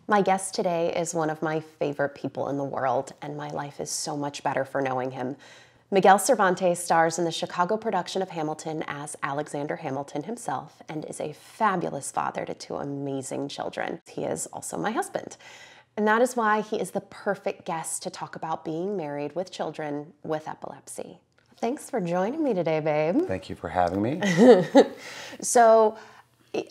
My guest today is one of my favorite people in the world, and my life is so much better for knowing him. Miguel Cervantes stars in the Chicago production of Hamilton as Alexander Hamilton himself and is a fabulous father to two amazing children. He is also my husband. And that is why he is the perfect guest to talk about being married with children with epilepsy. Thanks for joining me today, babe. Thank you for having me. So,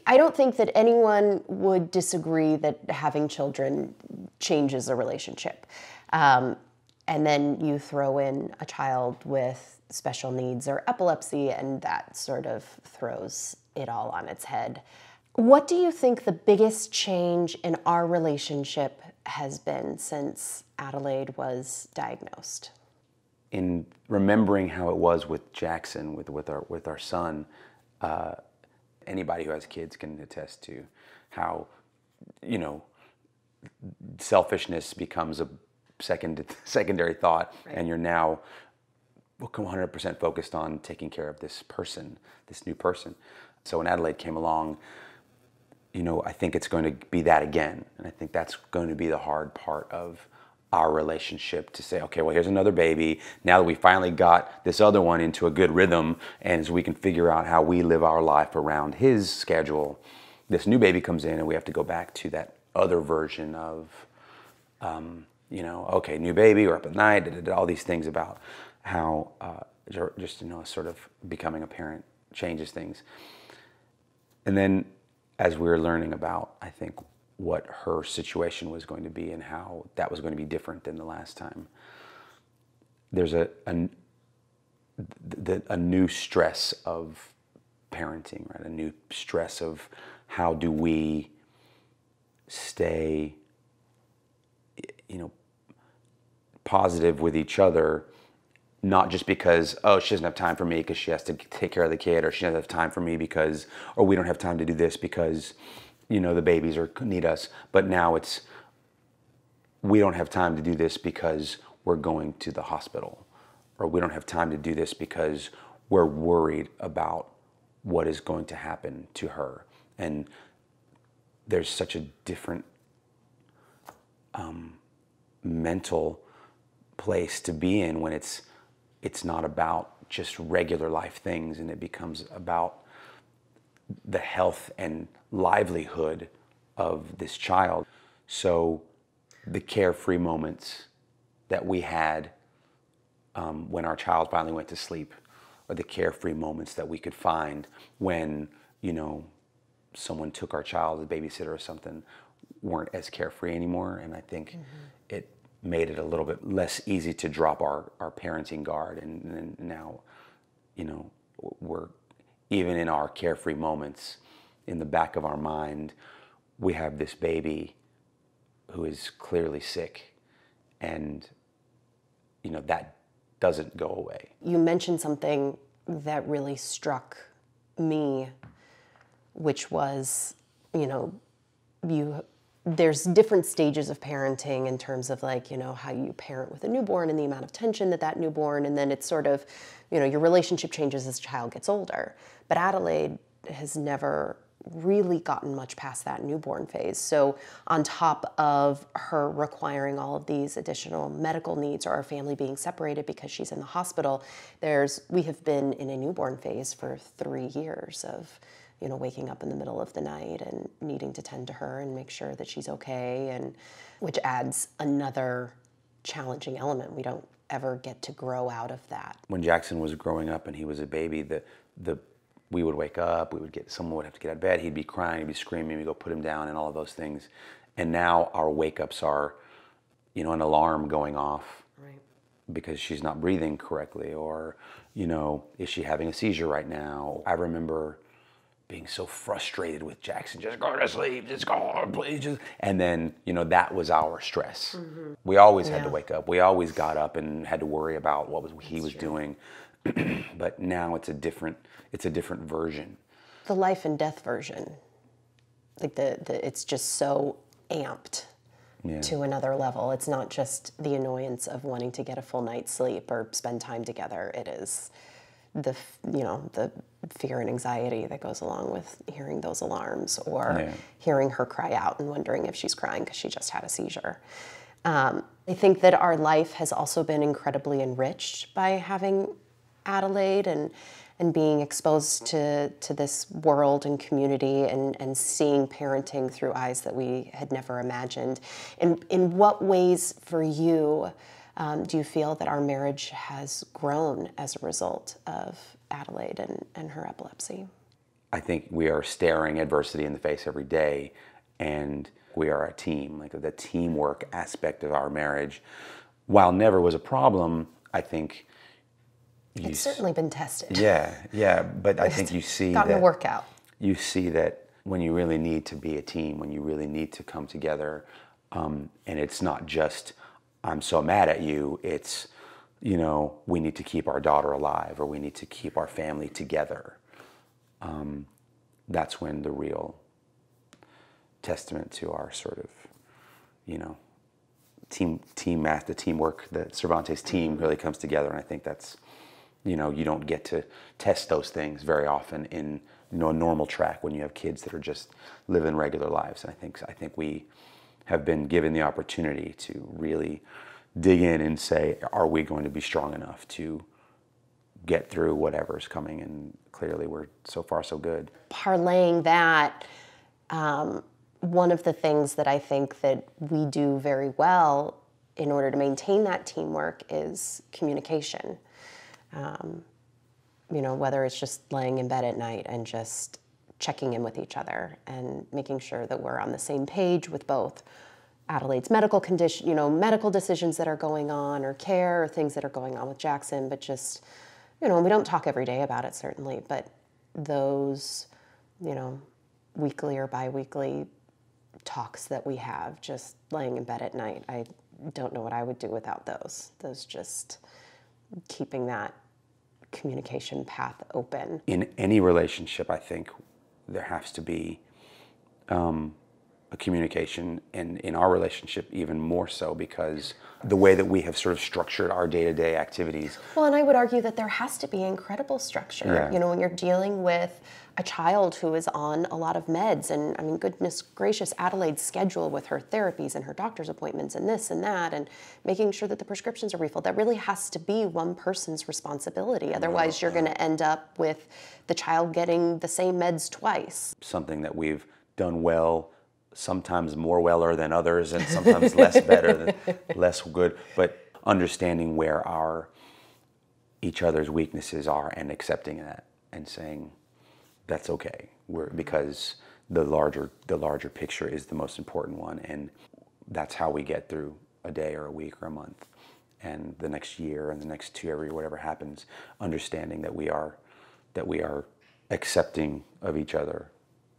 I don't think that anyone would disagree that having children changes a relationship. And then you throw in a child with special needs or epilepsy, and that sort of throws it all on its head. What do you think the biggest change in our relationship has been since Adelaide was diagnosed? In remembering how it was with Jackson, with our son, anybody who has kids can attest to how, selfishness becomes a secondary thought, right. And you're now 100% focused on taking care of this person, this new person. So when Adelaide came along, I think it's going to be that again. And I think that's going to be the hard part of our relationship, to say, okay, well, here's another baby. Now that we finally got this other one into a good rhythm, and so we can figure out how we live our life around his schedule, this new baby comes in and we have to go back to that other version of, okay, new baby, we're up at night, all these things about how just, sort of becoming a parent changes things. And then as we were learning about, I think, what her situation was going to be and how that was going to be different than the last time, there's a new stress of parenting, right? A new stress of how do we stay, positive with each other, not just because, oh, she doesn't have time for me because she has to take care of the kid, or she doesn't have time for me because, or we don't have time to do this because, the babies need us. But now it's, we don't have time to do this because we're going to the hospital, or we don't have time to do this because we're worried about what is going to happen to her. And there's such a different mental place to be in when it's not about just regular life things, and it becomes about the health and livelihood of this child. So the carefree moments that we had when our child finally went to sleep, or the carefree moments that we could find when, someone took our child, a babysitter or something, weren't as carefree anymore. And I think it made it a little bit less easy to drop our parenting guard. And now, we're, even in our carefree moments, in the back of our mind, we have this baby who is clearly sick, and that doesn't go away. You mentioned something that really struck me, which was, there's different stages of parenting in terms of how you parent with a newborn and the amount of tension that newborn, and then it's sort of, your relationship changes as the child gets older. But Adelaide has never really gotten much past that newborn phase. So on top of her requiring all of these additional medical needs, or our family being separated because she's in the hospital, we have been in a newborn phase for 3 years of, waking up in the middle of the night and needing to tend to her and make sure that she's okay, and which adds another challenging element. We don't ever get to grow out of that. When Jackson was growing up and he was a baby, we would wake up, someone would have to get out of bed, he'd be crying, he'd be screaming, we'd go put him down and all of those things. And now our wake-ups are, an alarm going off, right, because she's not breathing correctly, or, is she having a seizure right now? I remember being so frustrated with Jackson, just go to sleep, just go, please. And then, that was our stress. Mm-hmm. We always had to wake up. We always got up and had to worry about what he was doing. But now it's a different version. The life and death version. It's just so amped to another level. It's not just the annoyance of wanting to get a full night's sleep or spend time together. It is the fear and anxiety that goes along with hearing those alarms, or Yeah. hearing her cry out and wondering if she's crying because she just had a seizure. I think that our life has also been incredibly enriched by having Adelaide and being exposed to this world and community, and seeing parenting through eyes that we had never imagined. In what ways for you do you feel that our marriage has grown as a result of Adelaide and her epilepsy? I think we are staring adversity in the face every day, and we are a team. Like the teamwork aspect of our marriage, while never was a problem, I think It's certainly been tested. yeah. But I think you see Gotten that a workout. you see that when you really need to be a team, when you really need to come together, and it's not just I'm so mad at you. It's we need to keep our daughter alive, or we need to keep our family together. That's when the real testament to our sort of, team math, the teamwork, the Cervantes team really comes together. And I think that's, you don't get to test those things very often in, a normal track when you have kids that are just living regular lives. And I think we have been given the opportunity to really dig in and say, are we going to be strong enough to get through whatever's coming? And clearly we're so far so good. Parlaying that, one of the things that I think that we do very well in order to maintain that teamwork is communication. Whether it's just laying in bed at night and just checking in with each other and making sure that we're on the same page with both Adelaide's medical condition, medical decisions that are going on, or care, or things that are going on with Jackson, but just, we don't talk every day about it, certainly, but those, weekly or bi-weekly talks that we have, just laying in bed at night, I don't know what I would do without those. Those just keeping that communication path open. In any relationship, I think there has to be a communication, and in our relationship even more so, because the way that we have sort of structured our day-to-day activities. Well, and I would argue that there has to be incredible structure. Yeah. When you're dealing with a child who is on a lot of meds, and I mean, goodness gracious, Adelaide's schedule with her therapies and her doctor's appointments and this and that, and making sure that the prescriptions are refilled, that really has to be one person's responsibility. Otherwise, you're going to end up with the child getting the same meds twice. Something that we've done well, sometimes more weller than others, and sometimes less less good, but understanding where each other's weaknesses are and accepting that and saying that's okay. Because the larger picture is the most important one, and that's how we get through a day or a week or a month and the next year and the next 2 years, whatever happens, understanding that we are accepting of each other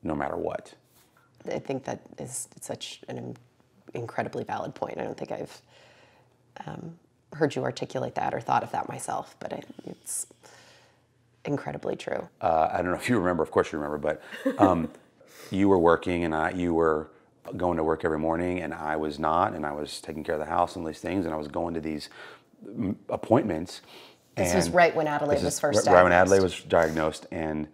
no matter what. I think that is such an incredibly valid point. I don't think I've heard you articulate that or thought of that myself, but it's incredibly true. I don't know if you remember, of course you remember, but you were working and you were going to work every morning, and I was not, and I was taking care of the house and these things, and I was going to these appointments. This was right when Adelaide was first diagnosed. Right when Adelaide was diagnosed, and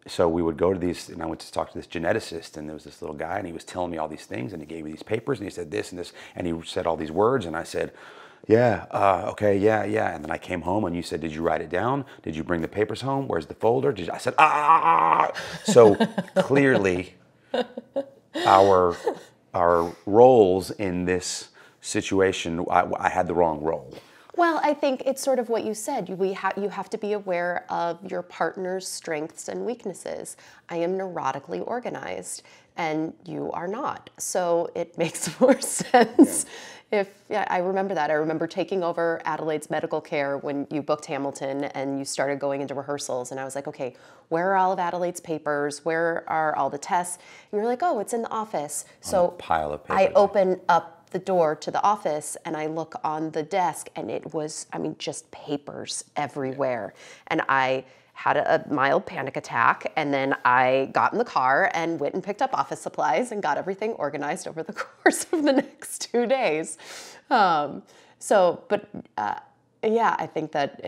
so we would go to these, and I went to talk to this geneticist, and there was this little guy, and he was telling me all these things, and he gave me these papers, and he said this and this, and he said all these words, and I said, okay, yeah. And then I came home, and you said, did you write it down? Did you bring the papers home? Where's the folder? I said, So clearly, our roles in this situation, I had the wrong role. Well, I think it's sort of what you said. You have to be aware of your partner's strengths and weaknesses. I am neurotically organized, and you are not. So it makes more sense. I remember that. I remember taking over Adelaide's medical care when you booked Hamilton and you started going into rehearsals, and I was like, okay, where are all of Adelaide's papers? Where are all the tests? And you're like, oh, it's in the office. So a pile of papers. I open up the door to the office and I look on the desk, and it was, just papers everywhere. And I had a mild panic attack, and then I got in the car and went and picked up office supplies and got everything organized over the course of the next 2 days. I think that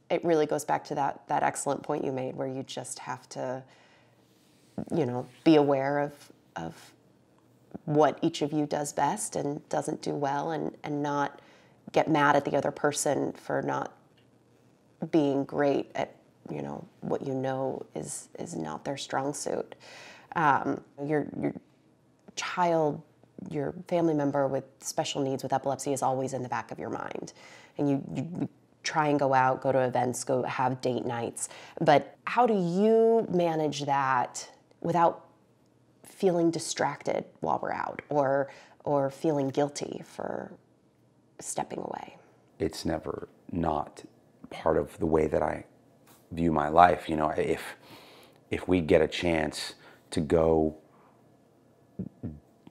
it really goes back to that excellent point you made, where you just have to, be aware of what each of you does best and doesn't do well, and not get mad at the other person for not being great at, what is not their strong suit. Your child, your family member with special needs, with epilepsy, is always in the back of your mind. And you try and go out, go to events, go have date nights. But how do you manage that without feeling distracted while we're out, or feeling guilty for stepping away? It's never not part of the way that I view my life. If we get a chance to go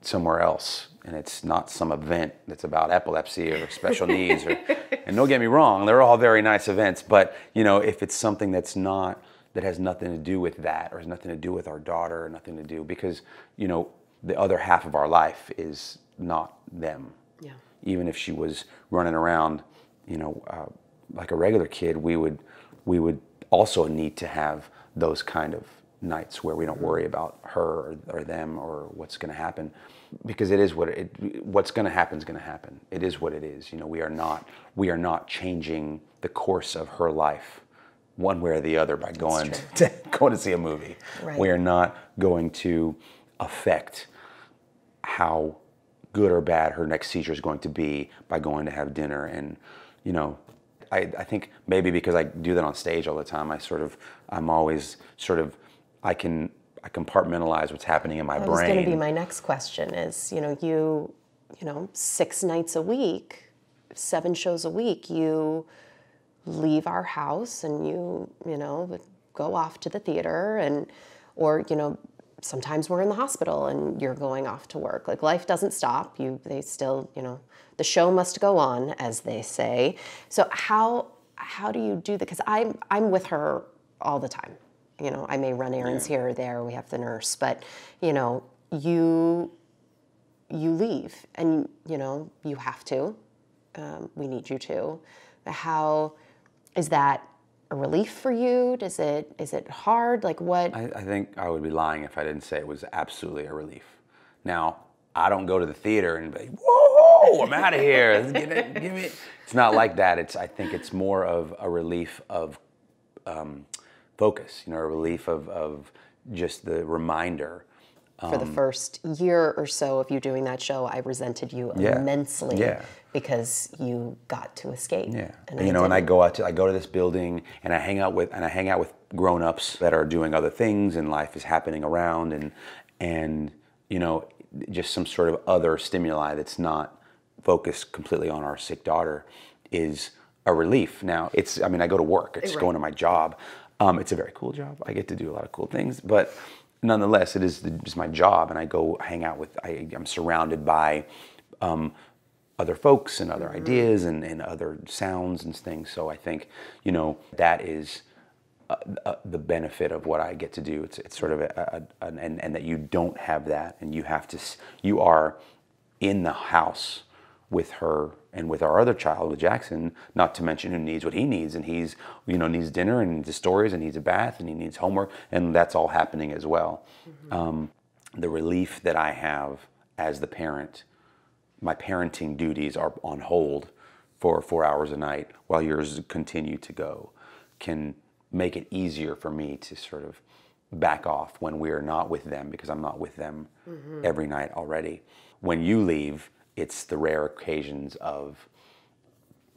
somewhere else, and it's not some event that's about epilepsy or special needs, and don't get me wrong, they're all very nice events, but if it's something that has nothing to do with that, or has nothing to do with our daughter, or nothing to do, because the other half of our life is not them. Yeah. Even if she was running around, like a regular kid, we would also need to have those kind of nights where we don't worry about her or them or what's going to happen, because it is what's going to happen is going to happen. It is what it is. We are not changing the course of her life one way or the other by going to see a movie. Right. We are not going to affect how good or bad her next seizure is going to be by going to have dinner. And I think maybe because I do that on stage all the time, I can compartmentalize what's happening in my brain. That was going to be my next question is, you 6 nights a week, 7 shows a week, you leave our house and you go off to the theater, or sometimes we're in the hospital and you're going off to work. Like, life doesn't stop. They still, the show must go on, as they say. So how do you do that? Because I'm with her all the time. I may run errands here or there. We have the nurse, but you leave, and you have to. We need you to. How is that a relief for you? Is it hard? Like, what? I think I would be lying if I didn't say it was absolutely a relief. Now, I don't go to the theater and be, whoa, I'm out of here. Give me. It's not like that. I think it's more of a relief of focus, a relief of just the reminder. For the first year or so of you doing that show, I resented you immensely because you got to escape. Yeah, and I go to this building and I hang out with grown-ups that are doing other things, and life is happening around, and just some sort of other stimuli that's not focused completely on our sick daughter is a relief. Now, I go to work. It's going to my job. It's a very cool job. I get to do a lot of cool things, but nonetheless, it is just my job, and I go hang out with. I'm surrounded by other folks and other ideas and other sounds and things. So I think that is the benefit of what I get to do. It's sort of and that you don't have that, and you are in the house with her and with our other child, with Jackson, not to mention who needs what he needs, and he's needs dinner and needs stories and needs a bath and he needs homework, and that's all happening as well. The relief that I have as the parent, my parenting duties are on hold for 4 hours a night while yours continue to go, can make it easier for me to sort of back off when we are not with them, because I'm not with them every night already. When you leave, it's the rare occasions of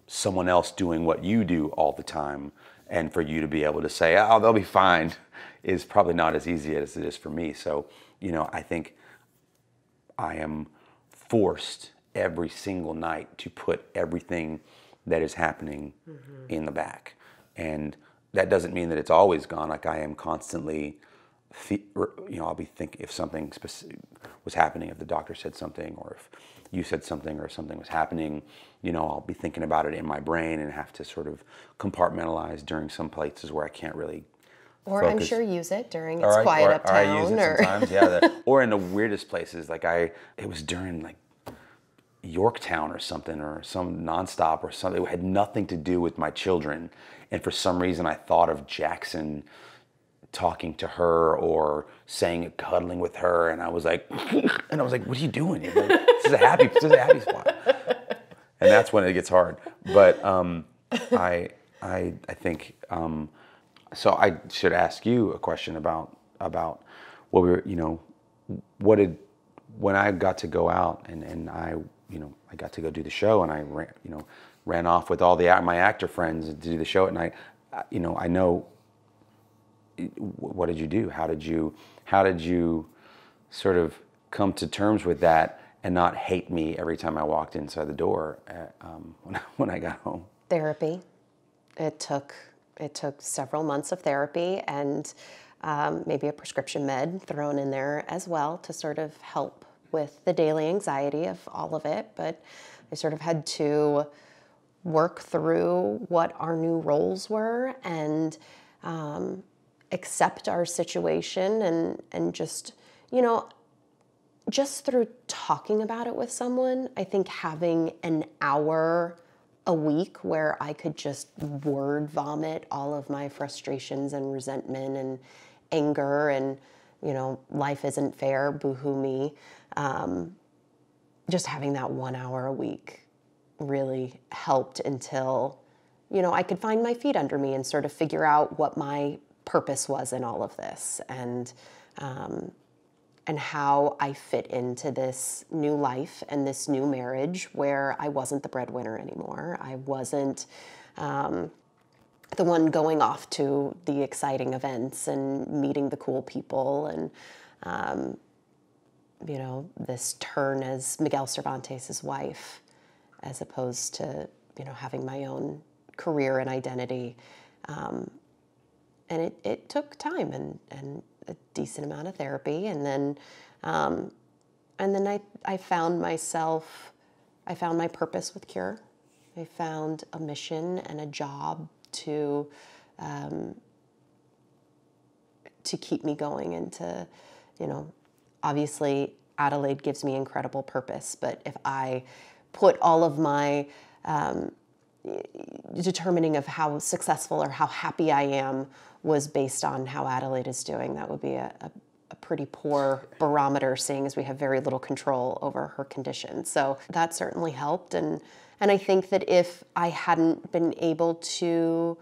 someone else doing what you do all the time, and for you to be able to say, oh, they'll be fine, is probably not as easy as it is for me. So, I think I am forced every single night to put everything that is happening in the back. And that doesn't mean that it's always gone. Like, I am constantly, I'll be thinking if something specific was happening, if the doctor said something, or if you said something, or something was happening, I'll be thinking about it in my brain and have to sort of compartmentalize during some places where I can't really Or focus. I'm sure use it during It's Quiet Uptown. Or I use it sometimes, or in the weirdest places. Like it was during Yorktown or something, or some nonstop or something. It had nothing to do with my children. And for some reason I thought of Jackson talking to her or cuddling with her, and I was like, what are you doing? Like, this is a happy spot. And that's when it gets hard. But I think so. I should ask you a question about what we were, when I got to go out and I got to go do the show, and I ran off with all my actor friends to do the show at night. I know. What did you do? How did you sort of come to terms with that and not hate me every time I walked inside the door when I got home? Therapy. It took several months of therapy, and maybe a prescription med thrown in there as well to sort of help with the daily anxiety of all of it. But I sort of had to work through what our new roles were and accept our situation, and just through talking about it with someone. I think having an hour a week where I could just word vomit all of my frustrations and resentment and anger and, life isn't fair, boo-hoo me. Just having that 1 hour a week really helped until, I could find my feet under me and sort of figure out what my purpose was in all of this, and how I fit into this new life and this new marriage where I wasn't the breadwinner anymore. I wasn't the one going off to the exciting events and meeting the cool people, and this turn as Miguel Cervantes' wife, as opposed to having my own career and identity. And it took time and a decent amount of therapy. And then I found myself, I found my purpose with Cure. I found a mission and a job to keep me going, and to, obviously Adelaide gives me incredible purpose. But if I put all of my determining of how successful or how happy I am was based on how Adelaide is doing, that would be a pretty poor barometer, seeing as we have very little control over her condition. So that certainly helped. And I think that if I hadn't been able to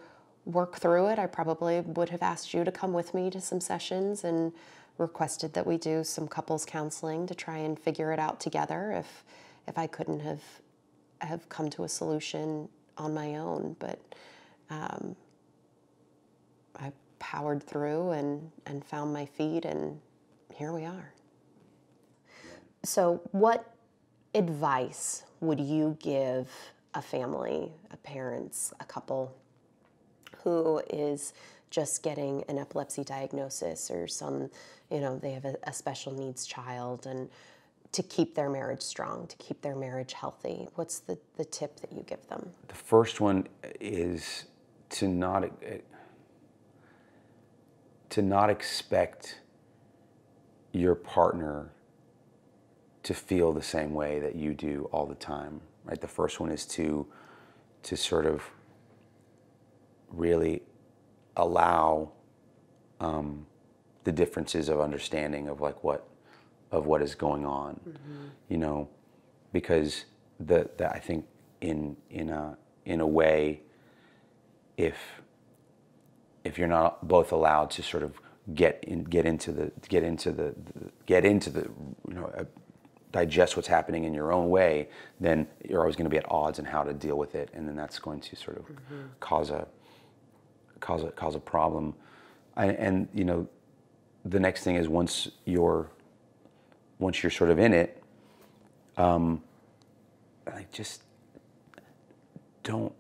work through it, I probably would have asked you to come with me to some sessions and requested that we do some couples counseling to try and figure it out together if I couldn't have come to a solution on my own. But I powered through and found my feet, and here we are. So what advice would you give a family, a parents, a couple who is just getting an epilepsy diagnosis, or some, they have a special needs child, and to keep their marriage strong, to keep their marriage healthy? What's the tip that you give them? The first one is to not expect your partner to feel the same way that you do all the time, right? The first one is to sort of really allow the differences of understanding of what is going on, because I think in a way, if you're not both allowed to sort of digest what's happening in your own way, then you're always going to be at odds in how to deal with it, and then that's going to sort of cause a problem. And the next thing is, once you're sort of in it, just don't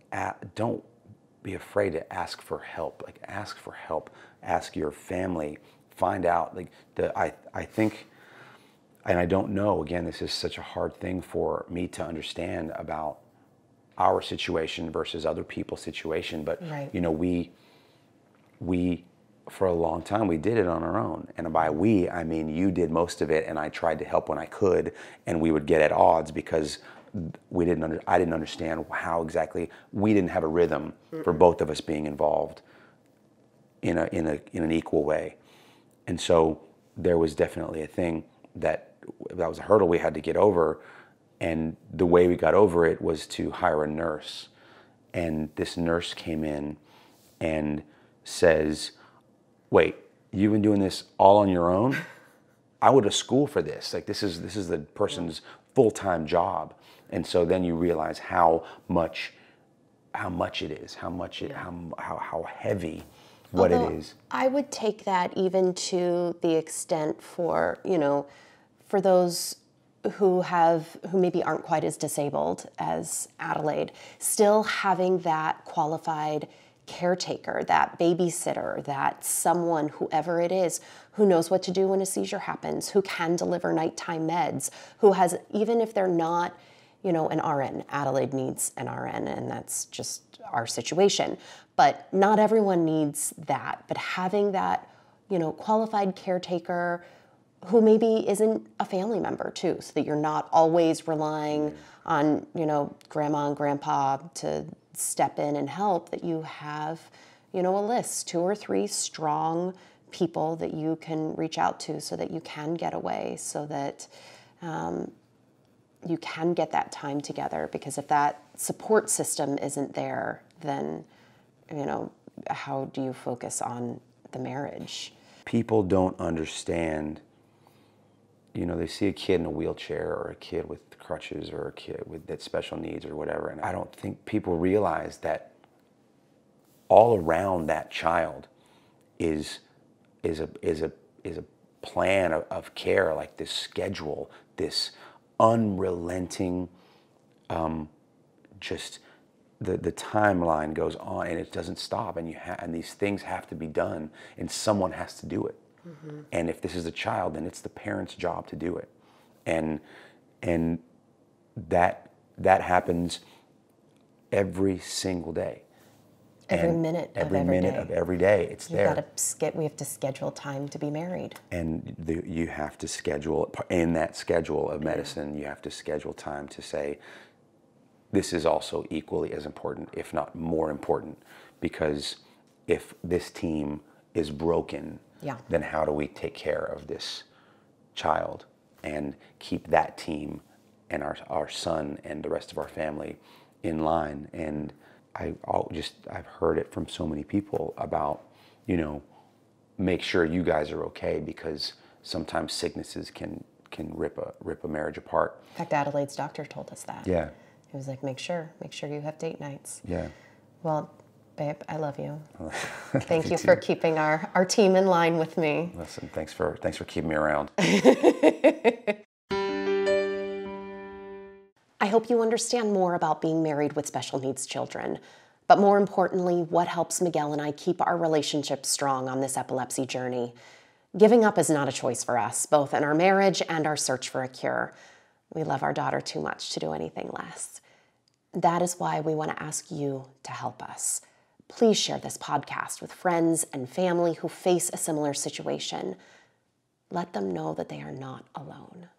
be afraid to ask for help. Ask for help. Ask your family. Find out. I think, and I don't know. Again, this is such a hard thing for me to understand about our situation versus other people's situation. But right. We for a long time we did it on our own, and by we I mean you did most of it, and I tried to help when I could, and we would get at odds because I didn't understand how exactly we didn't have a rhythm for both of us being involved in an equal way. And so there was definitely a thing that was a hurdle we had to get over. And the way we got over it was to hire a nurse. And this nurse came in and says, wait, you've been doing this all on your own? I went to school for this. Like, this is the person's full-time job. And so then you realize how much it is, how heavy what Although, it is. I would take that even to the extent for, for those who maybe aren't quite as disabled as Adelaide, still having that qualified caretaker, that babysitter, that someone, whoever it is, who knows what to do when a seizure happens, who can deliver nighttime meds, who has, even if they're not, an RN. Adelaide needs an RN, and that's just our situation. But not everyone needs that. But having that, qualified caretaker who maybe isn't a family member too, so that you're not always relying on, grandma and grandpa to step in and help, that you have, a list, 2 or 3 strong people that you can reach out to so that you can get away, so that you can get that time together. Because if that support system isn't there, then, how do you focus on the marriage? People don't understand, they see a kid in a wheelchair or a kid with crutches or a kid with that special needs or whatever. And I don't think people realize that all around that child is a plan of care, like this schedule, this unrelenting, just the timeline goes on and it doesn't stop, and and these things have to be done, and someone has to do it. Mm-hmm. And if this is a child, then it's the parent's job to do it, and that happens every single day. Every minute of every day, it's there. We have to schedule time to be married. And you have to schedule, in that schedule of medicine, you have to schedule time to say, this is also equally as important, if not more important, because if this team is broken, then how do we take care of this child and keep that team and our son and the rest of our family in line? And I've heard it from so many people about, make sure you guys are okay, because sometimes sicknesses can rip a marriage apart. In fact, Adelaide's doctor told us that. Yeah. He was like, make sure you have date nights. Yeah. Well, babe, I love you. Thank you for keeping our team in line with me. Listen, thanks for keeping me around. I hope you understand more about being married with special needs children, but more importantly, what helps Miguel and I keep our relationship strong on this epilepsy journey. Giving up is not a choice for us, both in our marriage and our search for a cure. We love our daughter too much to do anything less. That is why we want to ask you to help us. Please share this podcast with friends and family who face a similar situation. Let them know that they are not alone.